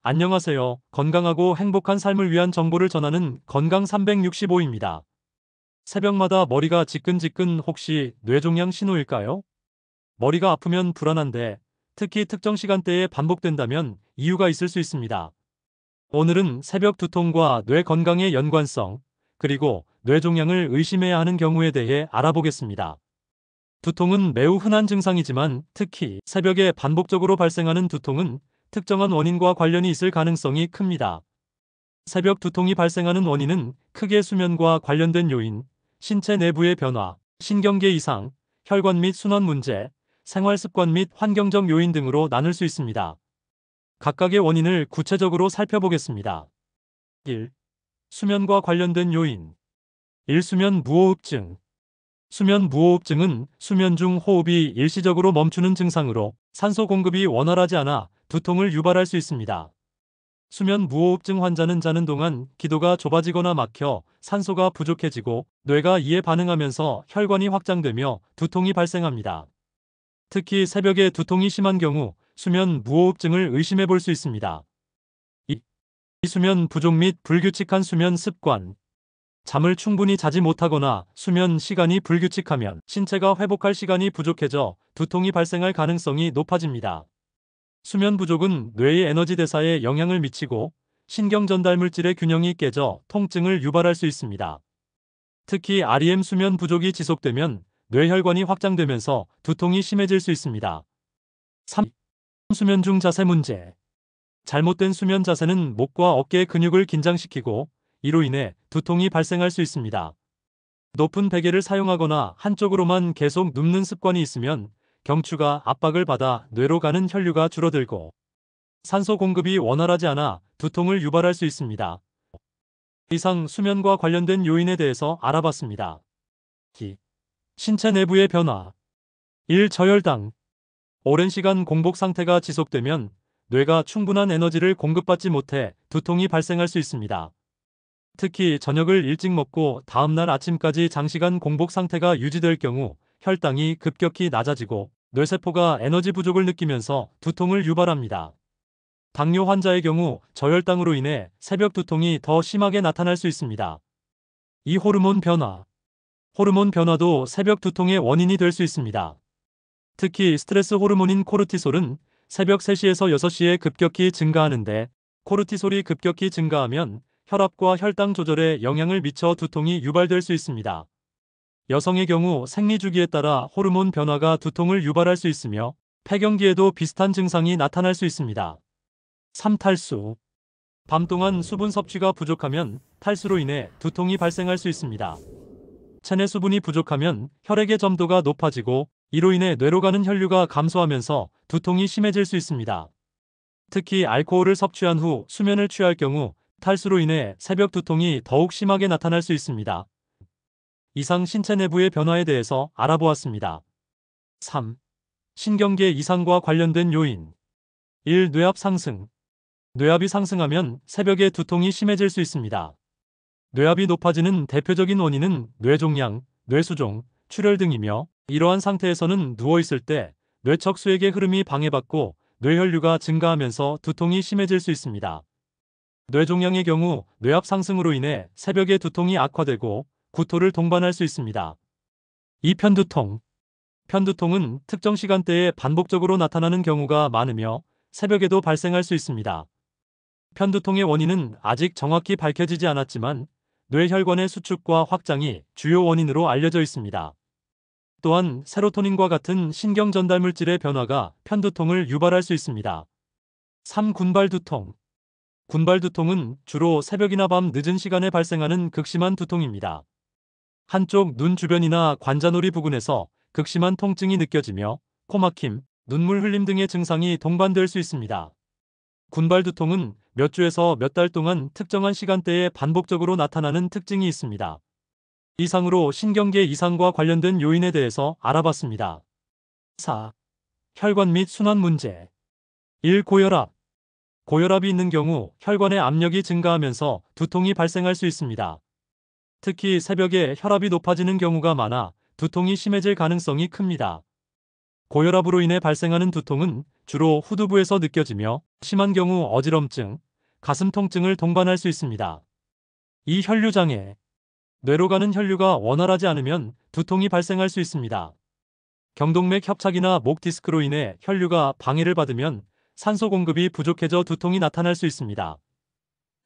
안녕하세요. 건강하고 행복한 삶을 위한 정보를 전하는 건강 365입니다. 새벽마다 머리가 지끈지끈 혹시 뇌종양 신호일까요? 머리가 아프면 불안한데 특히 특정 시간대에 반복된다면 이유가 있을 수 있습니다. 오늘은 새벽 두통과 뇌 건강의 연관성, 그리고 뇌종양을 의심해야 하는 경우에 대해 알아보겠습니다. 두통은 매우 흔한 증상이지만 특히 새벽에 반복적으로 발생하는 두통은 특정한 원인과 관련이 있을 가능성이 큽니다. 새벽 두통이 발생하는 원인은 크게 수면과 관련된 요인, 신체 내부의 변화, 신경계 이상, 혈관 및 순환 문제, 생활 습관 및 환경적 요인 등으로 나눌 수 있습니다. 각각의 원인을 구체적으로 살펴보겠습니다. 1. 수면과 관련된 요인. 1. 수면 무호흡증. 수면 무호흡증은 수면 중 호흡이 일시적으로 멈추는 증상으로 산소 공급이 원활하지 않아 두통을 유발할 수 있습니다. 수면 무호흡증 환자는 자는 동안 기도가 좁아지거나 막혀 산소가 부족해지고 뇌가 이에 반응하면서 혈관이 확장되며 두통이 발생합니다. 특히 새벽에 두통이 심한 경우 수면 무호흡증을 의심해 볼 수 있습니다. 2. 수면 부족 및 불규칙한 수면 습관. 잠을 충분히 자지 못하거나 수면 시간이 불규칙하면 신체가 회복할 시간이 부족해져 두통이 발생할 가능성이 높아집니다. 수면 부족은 뇌의 에너지 대사에 영향을 미치고 신경 전달 물질의 균형이 깨져 통증을 유발할 수 있습니다. 특히 REM 수면 부족이 지속되면 뇌혈관이 확장되면서 두통이 심해질 수 있습니다. 3. 수면 중 자세 문제. 잘못된 수면 자세는 목과 어깨 근육을 긴장시키고 이로 인해 두통이 발생할 수 있습니다. 높은 베개를 사용하거나 한쪽으로만 계속 눕는 습관이 있으면 경추가 압박을 받아 뇌로 가는 혈류가 줄어들고 산소 공급이 원활하지 않아 두통을 유발할 수 있습니다. 이상 수면과 관련된 요인에 대해서 알아봤습니다. 2. 신체 내부의 변화. 1. 저혈당. 오랜 시간 공복 상태가 지속되면 뇌가 충분한 에너지를 공급받지 못해 두통이 발생할 수 있습니다. 특히 저녁을 일찍 먹고 다음날 아침까지 장시간 공복 상태가 유지될 경우 혈당이 급격히 낮아지고 뇌세포가 에너지 부족을 느끼면서 두통을 유발합니다. 당뇨 환자의 경우 저혈당으로 인해 새벽 두통이 더 심하게 나타날 수 있습니다. 이 호르몬 변화. 호르몬 변화도 새벽 두통의 원인이 될 수 있습니다. 특히 스트레스 호르몬인 코르티솔은 새벽 3시에서 6시에 급격히 증가하는데 코르티솔이 급격히 증가하면 혈압과 혈당 조절에 영향을 미쳐 두통이 유발될 수 있습니다. 여성의 경우 생리주기에 따라 호르몬 변화가 두통을 유발할 수 있으며 폐경기에도 비슷한 증상이 나타날 수 있습니다. 3. 탈수. 밤 동안 수분 섭취가 부족하면 탈수로 인해 두통이 발생할 수 있습니다. 체내 수분이 부족하면 혈액의 점도가 높아지고 이로 인해 뇌로 가는 혈류가 감소하면서 두통이 심해질 수 있습니다. 특히 알코올을 섭취한 후 수면을 취할 경우 탈수로 인해 새벽 두통이 더욱 심하게 나타날 수 있습니다. 이상 신체 내부의 변화에 대해서 알아보았습니다. 3. 신경계 이상과 관련된 요인. 1. 뇌압 상승. 뇌압이 상승하면 새벽에 두통이 심해질 수 있습니다. 뇌압이 높아지는 대표적인 원인은 뇌종양, 뇌수종, 출혈 등이며 이러한 상태에서는 누워있을 때 뇌척수액의 흐름이 방해받고 뇌혈류가 증가하면서 두통이 심해질 수 있습니다. 뇌종양의 경우 뇌압 상승으로 인해 새벽에 두통이 악화되고 구토를 동반할 수 있습니다. 2. 편두통. 편두통은 특정 시간대에 반복적으로 나타나는 경우가 많으며 새벽에도 발생할 수 있습니다. 편두통의 원인은 아직 정확히 밝혀지지 않았지만 뇌혈관의 수축과 확장이 주요 원인으로 알려져 있습니다. 또한 세로토닌과 같은 신경 전달 물질의 변화가 편두통을 유발할 수 있습니다. 3. 군발두통. 군발두통은 주로 새벽이나 밤 늦은 시간에 발생하는 극심한 두통입니다. 한쪽 눈 주변이나 관자놀이 부근에서 극심한 통증이 느껴지며 코막힘, 눈물 흘림 등의 증상이 동반될 수 있습니다. 군발두통은 몇 주에서 몇 달 동안 특정한 시간대에 반복적으로 나타나는 특징이 있습니다. 이상으로 신경계 이상과 관련된 요인에 대해서 알아봤습니다. 4. 혈관 및 순환 문제. 1. 고혈압. 고혈압이 있는 경우 혈관의 압력이 증가하면서 두통이 발생할 수 있습니다. 특히 새벽에 혈압이 높아지는 경우가 많아 두통이 심해질 가능성이 큽니다. 고혈압으로 인해 발생하는 두통은 주로 후두부에서 느껴지며 심한 경우 어지럼증, 가슴 통증을 동반할 수 있습니다. 이 혈류장애. 뇌로 가는 혈류가 원활하지 않으면 두통이 발생할 수 있습니다. 경동맥 협착이나 목 디스크로 인해 혈류가 방해를 받으면 산소 공급이 부족해져 두통이 나타날 수 있습니다.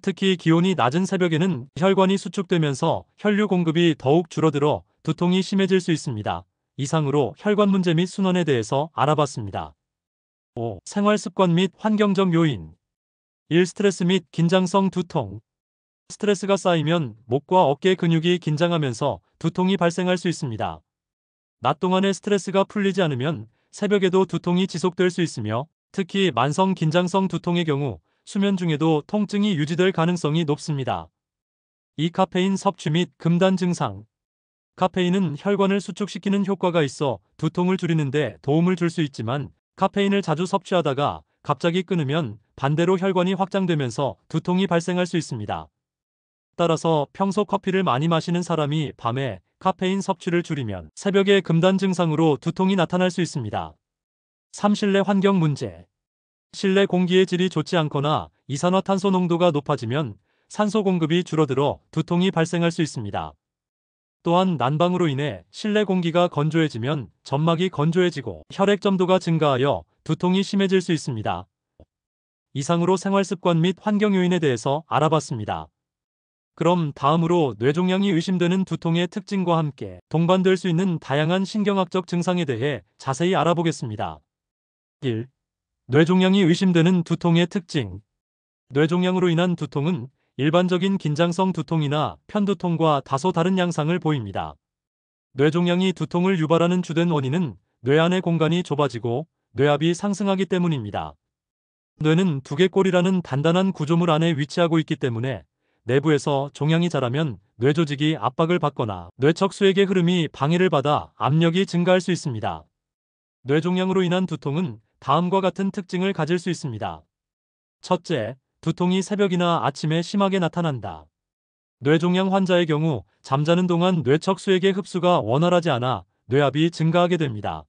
특히 기온이 낮은 새벽에는 혈관이 수축되면서 혈류 공급이 더욱 줄어들어 두통이 심해질 수 있습니다. 이상으로 혈관 문제 및 순환에 대해서 알아봤습니다. 5. 생활 습관 및 환경적 요인. 1. 스트레스 및 긴장성 두통. 스트레스가 쌓이면 목과 어깨 근육이 긴장하면서 두통이 발생할 수 있습니다. 낮 동안에 스트레스가 풀리지 않으면 새벽에도 두통이 지속될 수 있으며 특히 만성 긴장성 두통의 경우 수면 중에도 통증이 유지될 가능성이 높습니다. 2. 카페인 섭취 및 금단 증상. 카페인은 혈관을 수축시키는 효과가 있어 두통을 줄이는데 도움을 줄 수 있지만 카페인을 자주 섭취하다가 갑자기 끊으면 반대로 혈관이 확장되면서 두통이 발생할 수 있습니다. 따라서 평소 커피를 많이 마시는 사람이 밤에 카페인 섭취를 줄이면 새벽에 금단 증상으로 두통이 나타날 수 있습니다. 3. 실내 환경 문제. 실내 공기의 질이 좋지 않거나 이산화탄소 농도가 높아지면 산소 공급이 줄어들어 두통이 발생할 수 있습니다. 또한 난방으로 인해 실내 공기가 건조해지면 점막이 건조해지고 혈액 점도가 증가하여 두통이 심해질 수 있습니다. 이상으로 생활습관 및 환경 요인에 대해서 알아봤습니다. 그럼 다음으로 뇌종양이 의심되는 두통의 특징과 함께 동반될 수 있는 다양한 신경학적 증상에 대해 자세히 알아보겠습니다. 1. 뇌종양이 의심되는 두통의 특징. 뇌종양으로 인한 두통은 일반적인 긴장성 두통이나 편두통과 다소 다른 양상을 보입니다. 뇌종양이 두통을 유발하는 주된 원인은 뇌 안의 공간이 좁아지고 뇌압이 상승하기 때문입니다. 뇌는 두개골이라는 단단한 구조물 안에 위치하고 있기 때문에 내부에서 종양이 자라면 뇌조직이 압박을 받거나 뇌척수액의 흐름이 방해를 받아 압력이 증가할 수 있습니다. 뇌종양으로 인한 두통은 다음과 같은 특징을 가질 수 있습니다. 첫째, 두통이 새벽이나 아침에 심하게 나타난다. 뇌종양 환자의 경우 잠자는 동안 뇌척수액의 흡수가 원활하지 않아 뇌압이 증가하게 됩니다.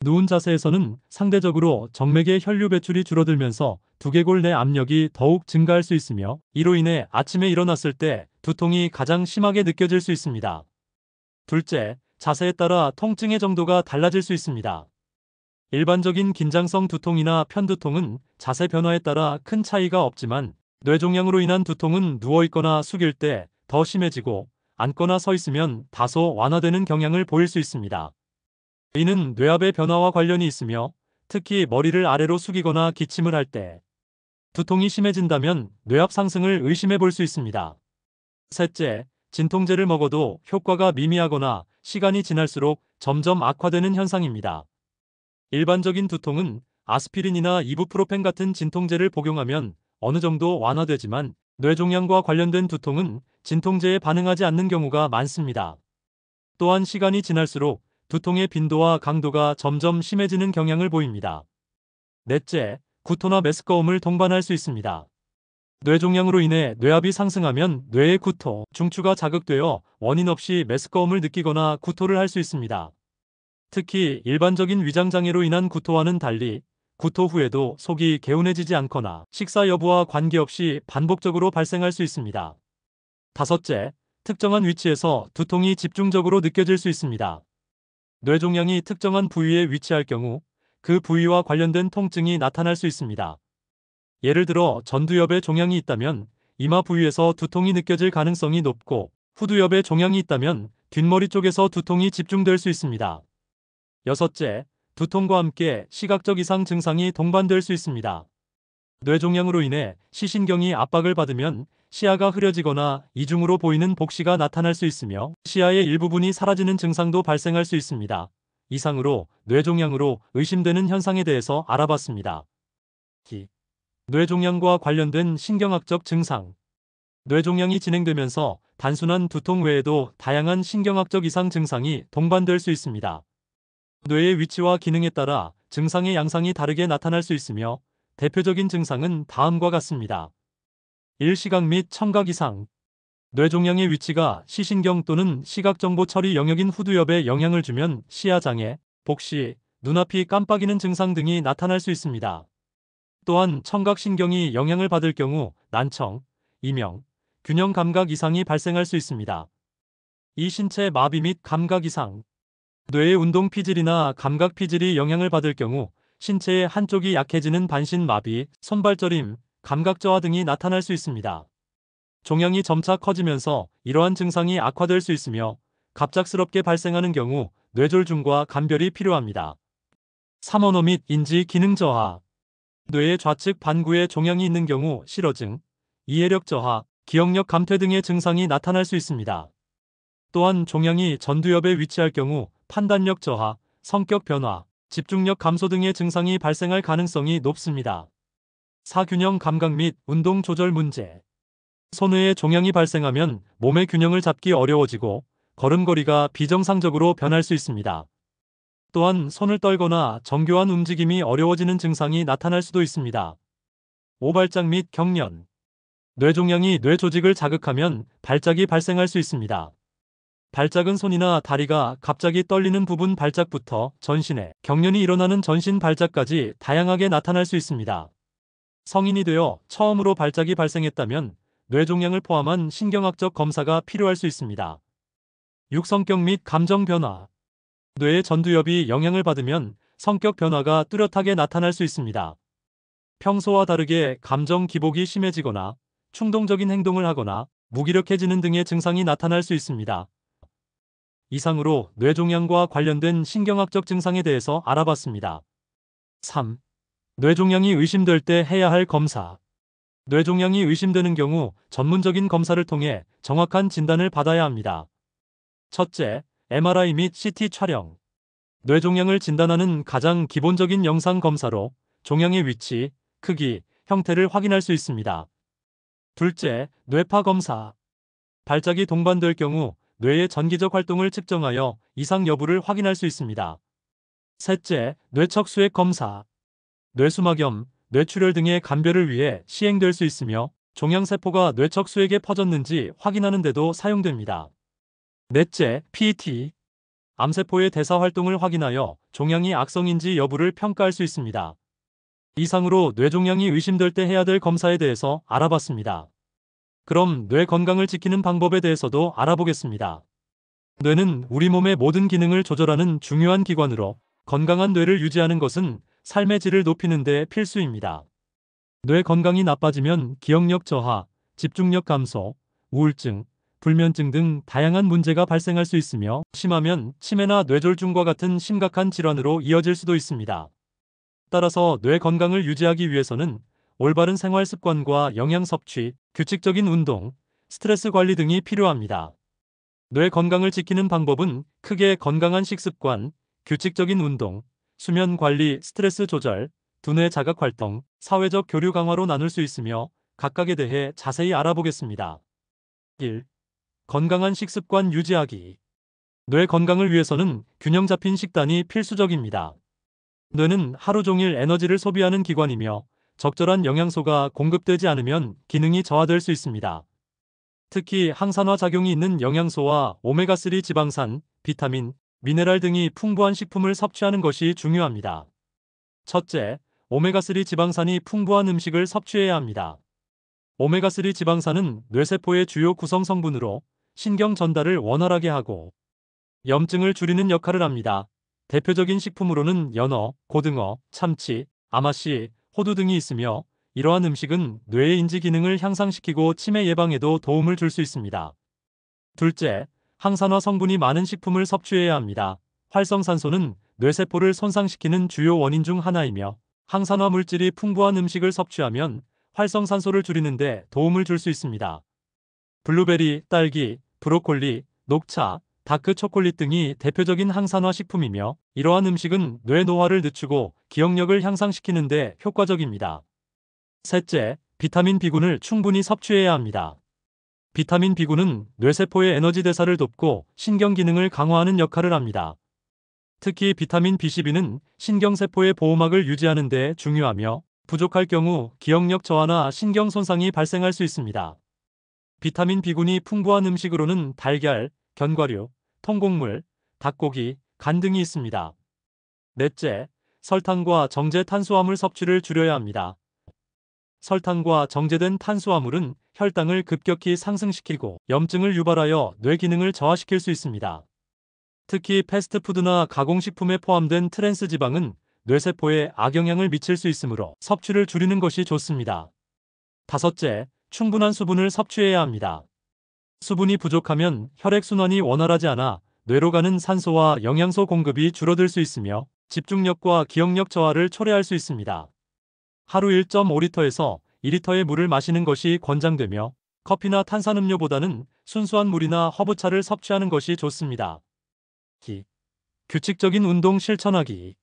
누운 자세에서는 상대적으로 정맥의 혈류 배출이 줄어들면서 두개골 내 압력이 더욱 증가할 수 있으며 이로 인해 아침에 일어났을 때 두통이 가장 심하게 느껴질 수 있습니다. 둘째, 자세에 따라 통증의 정도가 달라질 수 있습니다. 일반적인 긴장성 두통이나 편두통은 자세 변화에 따라 큰 차이가 없지만 뇌종양으로 인한 두통은 누워있거나 숙일 때 더 심해지고 앉거나 서 있으면 다소 완화되는 경향을 보일 수 있습니다. 이는 뇌압의 변화와 관련이 있으며 특히 머리를 아래로 숙이거나 기침을 할 때 두통이 심해진다면 뇌압 상승을 의심해 볼 수 있습니다. 셋째, 진통제를 먹어도 효과가 미미하거나 시간이 지날수록 점점 악화되는 현상입니다. 일반적인 두통은 아스피린이나 이부프로펜 같은 진통제를 복용하면 어느 정도 완화되지만 뇌종양과 관련된 두통은 진통제에 반응하지 않는 경우가 많습니다. 또한 시간이 지날수록 두통의 빈도와 강도가 점점 심해지는 경향을 보입니다. 넷째, 구토나 메스꺼움을 동반할 수 있습니다. 뇌종양으로 인해 뇌압이 상승하면 뇌의 구토, 중추가 자극되어 원인 없이 메스꺼움을 느끼거나 구토를 할 수 있습니다. 특히 일반적인 위장장애로 인한 구토와는 달리 구토 후에도 속이 개운해지지 않거나 식사 여부와 관계없이 반복적으로 발생할 수 있습니다. 다섯째, 특정한 위치에서 두통이 집중적으로 느껴질 수 있습니다. 뇌종양이 특정한 부위에 위치할 경우 그 부위와 관련된 통증이 나타날 수 있습니다. 예를 들어 전두엽에 종양이 있다면 이마 부위에서 두통이 느껴질 가능성이 높고 후두엽에 종양이 있다면 뒷머리 쪽에서 두통이 집중될 수 있습니다. 여섯째, 두통과 함께 시각적 이상 증상이 동반될 수 있습니다. 뇌종양으로 인해 시신경이 압박을 받으면 시야가 흐려지거나 이중으로 보이는 복시가 나타날 수 있으며 시야의 일부분이 사라지는 증상도 발생할 수 있습니다. 이상으로 뇌종양으로 의심되는 현상에 대해서 알아봤습니다. 뇌종양과 관련된 신경학적 증상. 뇌종양이 진행되면서 단순한 두통 외에도 다양한 신경학적 이상 증상이 동반될 수 있습니다. 뇌의 위치와 기능에 따라 증상의 양상이 다르게 나타날 수 있으며 대표적인 증상은 다음과 같습니다. 1. 시각 및 청각 이상. 뇌종양의 위치가 시신경 또는 시각정보 처리 영역인 후두엽에 영향을 주면 시야장애, 복시, 눈앞이 깜빡이는 증상 등이 나타날 수 있습니다. 또한 청각신경이 영향을 받을 경우 난청, 이명, 균형 감각 이상이 발생할 수 있습니다. 이 신체 마비 및 감각 이상, 뇌의 운동 피질이나 감각 피질이 영향을 받을 경우 신체의 한쪽이 약해지는 반신 마비, 손발 저림, 감각 저하 등이 나타날 수 있습니다. 종양이 점차 커지면서 이러한 증상이 악화될 수 있으며 갑작스럽게 발생하는 경우 뇌졸중과 감별이 필요합니다. 3. 언어 및 인지 기능 저하. 뇌의 좌측 반구에 종양이 있는 경우 실어증, 이해력 저하, 기억력 감퇴 등의 증상이 나타날 수 있습니다. 또한 종양이 전두엽에 위치할 경우 판단력 저하, 성격 변화, 집중력 감소 등의 증상이 발생할 가능성이 높습니다. 4. 균형 감각 및 운동 조절 문제. 손의에 종양이 발생하면 몸의 균형을 잡기 어려워지고 걸음걸이가 비정상적으로 변할 수 있습니다. 또한 손을 떨거나 정교한 움직임이 어려워지는 증상이 나타날 수도 있습니다. 오발작 및 경련. 뇌종양이 뇌 조직을 자극하면 발작이 발생할 수 있습니다. 발작은 손이나 다리가 갑자기 떨리는 부분 발작부터 전신에 경련이 일어나는 전신 발작까지 다양하게 나타날 수 있습니다. 성인이 되어 처음으로 발작이 발생했다면 뇌종양을 포함한 신경학적 검사가 필요할 수 있습니다. 6. 성격 및 감정 변화. 뇌의 전두엽이 영향을 받으면 성격 변화가 뚜렷하게 나타날 수 있습니다. 평소와 다르게 감정 기복이 심해지거나 충동적인 행동을 하거나 무기력해지는 등의 증상이 나타날 수 있습니다. 이상으로 뇌종양과 관련된 신경학적 증상에 대해서 알아봤습니다. 3. 뇌종양이 의심될 때 해야 할 검사. 뇌종양이 의심되는 경우 전문적인 검사를 통해 정확한 진단을 받아야 합니다. 첫째, MRI 및 CT 촬영. 뇌종양을 진단하는 가장 기본적인 영상 검사로 종양의 위치, 크기, 형태를 확인할 수 있습니다. 둘째, 뇌파 검사. 발작이 동반될 경우 뇌의 전기적 활동을 측정하여 이상 여부를 확인할 수 있습니다. 셋째, 뇌척 수액 검사. 뇌수막염, 뇌출혈 등의 감별을 위해 시행될 수 있으며 종양세포가 뇌척 수액에 퍼졌는지 확인하는 데도 사용됩니다. 넷째, PET. 암세포의 대사 활동을 확인하여 종양이 악성인지 여부를 평가할 수 있습니다. 이상으로 뇌종양이 의심될 때 해야 될 검사에 대해서 알아봤습니다. 그럼 뇌 건강을 지키는 방법에 대해서도 알아보겠습니다. 뇌는 우리 몸의 모든 기능을 조절하는 중요한 기관으로 건강한 뇌를 유지하는 것은 삶의 질을 높이는 데 필수입니다. 뇌 건강이 나빠지면 기억력 저하, 집중력 감소, 우울증, 불면증 등 다양한 문제가 발생할 수 있으며 심하면 치매나 뇌졸중과 같은 심각한 질환으로 이어질 수도 있습니다. 따라서 뇌 건강을 유지하기 위해서는 올바른 생활 습관과 영양 섭취, 규칙적인 운동, 스트레스 관리 등이 필요합니다. 뇌 건강을 지키는 방법은 크게 건강한 식습관, 규칙적인 운동, 수면 관리, 스트레스 조절, 두뇌 자각 활동, 사회적 교류 강화로 나눌 수 있으며 각각에 대해 자세히 알아보겠습니다. 1. 건강한 식습관 유지하기. 뇌 건강을 위해서는 균형 잡힌 식단이 필수적입니다. 뇌는 하루 종일 에너지를 소비하는 기관이며 적절한 영양소가 공급되지 않으면 기능이 저하될 수 있습니다. 특히 항산화 작용이 있는 영양소와 오메가3 지방산, 비타민, 미네랄 등이 풍부한 식품을 섭취하는 것이 중요합니다. 첫째, 오메가3 지방산이 풍부한 음식을 섭취해야 합니다. 오메가3 지방산은 뇌세포의 주요 구성 성분으로 신경 전달을 원활하게 하고 염증을 줄이는 역할을 합니다. 대표적인 식품으로는 연어, 고등어, 참치, 아마씨, 호두 등이 있으며 이러한 음식은 뇌의 인지 기능을 향상시키고 치매 예방에도 도움을 줄 수 있습니다. 둘째, 항산화 성분이 많은 식품을 섭취해야 합니다. 활성산소는 뇌세포를 손상시키는 주요 원인 중 하나이며 항산화 물질이 풍부한 음식을 섭취하면 활성산소를 줄이는 데 도움을 줄 수 있습니다. 블루베리, 딸기, 브로콜리, 녹차, 다크 초콜릿 등이 대표적인 항산화 식품이며 이러한 음식은 뇌 노화를 늦추고 기억력을 향상시키는 데 효과적입니다. 셋째, 비타민 B군을 충분히 섭취해야 합니다. 비타민 B군은 뇌세포의 에너지 대사를 돕고 신경 기능을 강화하는 역할을 합니다. 특히 비타민 B12는 신경세포의 보호막을 유지하는 데 중요하며 부족할 경우 기억력 저하나 신경 손상이 발생할 수 있습니다. 비타민 B군이 풍부한 음식으로는 달걀, 견과류, 통곡물, 닭고기, 간 등이 있습니다. 넷째, 설탕과 정제 탄수화물 섭취를 줄여야 합니다. 설탕과 정제된 탄수화물은 혈당을 급격히 상승시키고 염증을 유발하여 뇌 기능을 저하시킬 수 있습니다. 특히 패스트푸드나 가공식품에 포함된 트랜스 지방은 뇌세포에 악영향을 미칠 수 있으므로 섭취를 줄이는 것이 좋습니다. 다섯째, 충분한 수분을 섭취해야 합니다. 수분이 부족하면 혈액순환이 원활하지 않아 뇌로 가는 산소와 영양소 공급이 줄어들 수 있으며 집중력과 기억력 저하를 초래할 수 있습니다. 하루 1.5리터에서 2리터의 물을 마시는 것이 권장되며 커피나 탄산음료보다는 순수한 물이나 허브차를 섭취하는 것이 좋습니다. 규칙적인 운동 실천하기.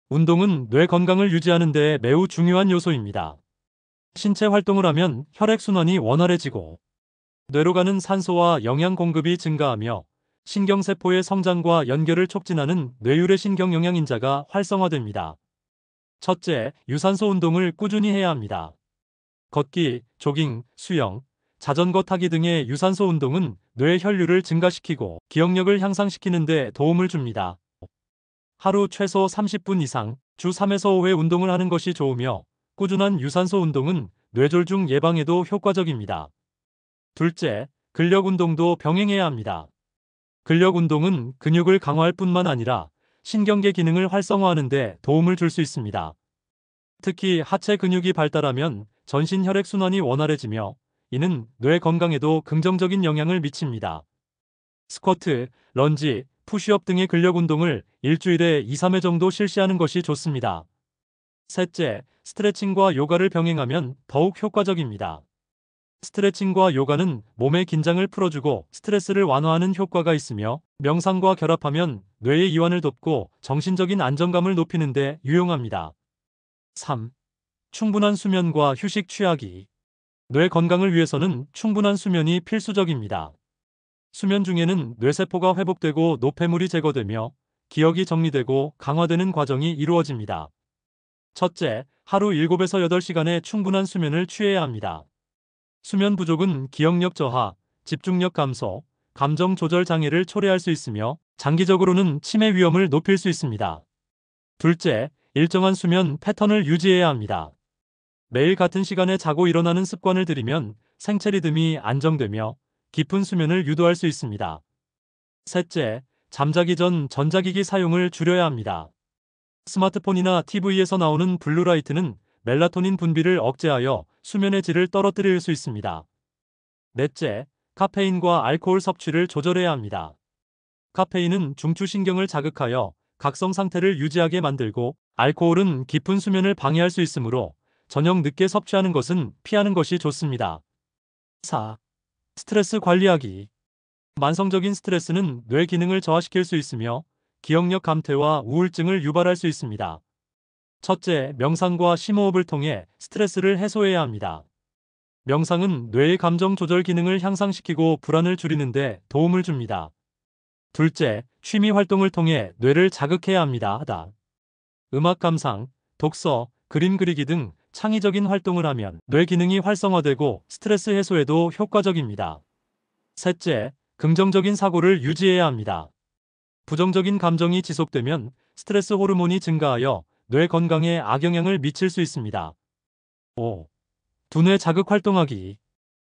운동은 뇌 건강을 유지하는 데 매우 중요한 요소입니다. 신체 활동을 하면 혈액순환이 원활해지고 뇌로 가는 산소와 영양 공급이 증가하며 신경세포의 성장과 연결을 촉진하는 뇌유래 신경영양인자가 활성화됩니다. 첫째, 유산소 운동을 꾸준히 해야 합니다. 걷기, 조깅, 수영, 자전거 타기 등의 유산소 운동은 뇌 혈류를 증가시키고 기억력을 향상시키는 데 도움을 줍니다. 하루 최소 30분 이상, 주 3에서 5회 운동을 하는 것이 좋으며 꾸준한 유산소 운동은 뇌졸중 예방에도 효과적입니다. 둘째, 근력 운동도 병행해야 합니다. 근력 운동은 근육을 강화할 뿐만 아니라 신경계 기능을 활성화하는 데 도움을 줄 수 있습니다. 특히 하체 근육이 발달하면 전신 혈액순환이 원활해지며 이는 뇌 건강에도 긍정적인 영향을 미칩니다. 스쿼트, 런지, 푸시업 등의 근력 운동을 일주일에 2-3회 정도 실시하는 것이 좋습니다. 셋째, 스트레칭과 요가를 병행하면 더욱 효과적입니다. 스트레칭과 요가는 몸의 긴장을 풀어주고 스트레스를 완화하는 효과가 있으며 명상과 결합하면 뇌의 이완을 돕고 정신적인 안정감을 높이는 데 유용합니다. 3. 충분한 수면과 휴식 취하기. 뇌 건강을 위해서는 충분한 수면이 필수적입니다. 수면 중에는 뇌세포가 회복되고 노폐물이 제거되며 기억이 정리되고 강화되는 과정이 이루어집니다. 첫째, 하루 7에서 8시간의 충분한 수면을 취해야 합니다. 수면 부족은 기억력 저하, 집중력 감소, 감정 조절 장애를 초래할 수 있으며 장기적으로는 치매 위험을 높일 수 있습니다. 둘째, 일정한 수면 패턴을 유지해야 합니다. 매일 같은 시간에 자고 일어나는 습관을 들이면 생체 리듬이 안정되며 깊은 수면을 유도할 수 있습니다. 셋째, 잠자기 전 전자기기 사용을 줄여야 합니다. 스마트폰이나 TV에서 나오는 블루라이트는 멜라토닌 분비를 억제하여 수면의 질을 떨어뜨릴 수 있습니다. 넷째, 카페인과 알코올 섭취를 조절해야 합니다. 카페인은 중추신경을 자극하여 각성 상태를 유지하게 만들고 알코올은 깊은 수면을 방해할 수 있으므로 저녁 늦게 섭취하는 것은 피하는 것이 좋습니다. 4. 스트레스 관리하기. 만성적인 스트레스는 뇌 기능을 저하시킬 수 있으며 기억력 감퇴와 우울증을 유발할 수 있습니다. 첫째, 명상과 심호흡을 통해 스트레스를 해소해야 합니다. 명상은 뇌의 감정 조절 기능을 향상시키고 불안을 줄이는 데 도움을 줍니다. 둘째, 취미 활동을 통해 뇌를 자극해야 합니다. 음악 감상, 독서, 그림 그리기 등 창의적인 활동을 하면 뇌 기능이 활성화되고 스트레스 해소에도 효과적입니다. 셋째, 긍정적인 사고를 유지해야 합니다. 부정적인 감정이 지속되면 스트레스 호르몬이 증가하여 뇌 건강에 악영향을 미칠 수 있습니다. 5. 두뇌 자극 활동하기.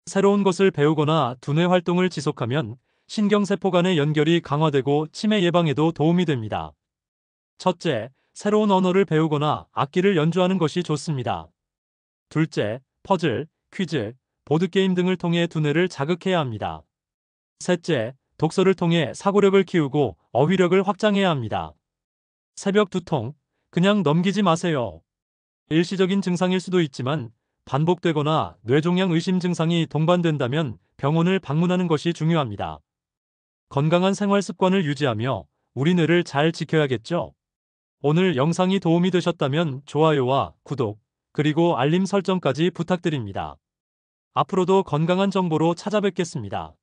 새로운 것을 배우거나 두뇌 활동을 지속하면 신경세포 간의 연결이 강화되고 치매 예방에도 도움이 됩니다. 첫째, 새로운 언어를 배우거나 악기를 연주하는 것이 좋습니다. 둘째, 퍼즐, 퀴즈, 보드게임 등을 통해 두뇌를 자극해야 합니다. 셋째, 독서를 통해 사고력을 키우고 어휘력을 확장해야 합니다. 새벽 두통, 그냥 넘기지 마세요. 일시적인 증상일 수도 있지만 반복되거나 뇌종양 의심 증상이 동반된다면 병원을 방문하는 것이 중요합니다. 건강한 생활 습관을 유지하며 우리 뇌를 잘 지켜야겠죠? 오늘 영상이 도움이 되셨다면 좋아요와 구독, 그리고 알림 설정까지 부탁드립니다. 앞으로도 건강한 정보로 찾아뵙겠습니다.